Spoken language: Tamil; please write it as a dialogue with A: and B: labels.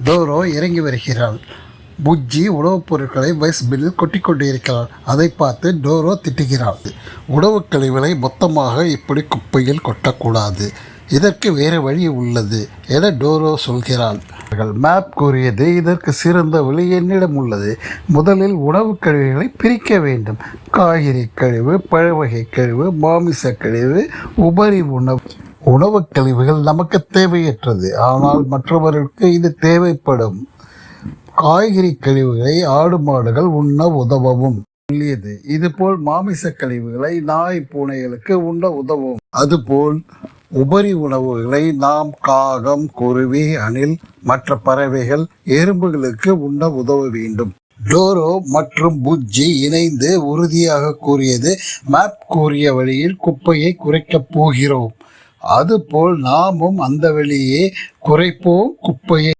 A: டோரோ இறங்கி வருகிறாள். புஜ்ஜி உணவுப் பொருட்களை பின்னில் கொட்டி கொண்டிருக்கிறாள். அதை பார்த்து டோரோ திட்டுகிறாள். உணவுக் கழிவுகளை மொத்தமாக இப்படி குப்பையில் கொட்டக்கூடாது, இதற்கு வேறு வழி உள்ளது என டோரோ சொல்கிறாள். மேப் கூறியது, இதற்கு சிறந்த வழி என்னிடம் உள்ளது. முதலில் உணவுக் கழிவுகளை பிரிக்க வேண்டும். காய்கறி கழிவு, பழவகை கழிவு, மாமிச கழிவு, உபரி உணவுக் கழிவுகள் நமக்கு தேவையற்றது, ஆனால் மற்றவர்களுக்கு இது தேவைப்படும். காய்கறி கழிவுகளை ஆடு மாடுகள் உண்ண உதவும் சொல்லியது. இதுபோல் மாமிச கழிவுகளை நாய் பூனைகளுக்கு உண்ண உதவும். அதுபோல் உபரி உணவுகளை நாம் காகம், குருவி, அணில், மற்ற பறவைகள், எறும்புகளுக்கு உண்ண உதவ வேண்டும். டோரோ மற்றும் புஜ்ஜி இணைந்து உறுதியாக கூறியது, மேப் கூறிய வழியில் குப்பையை குறைக்கப் போகிறோம். அதுபோல் நாமும் அந்த வழியே குறைப்போம் குப்பையை.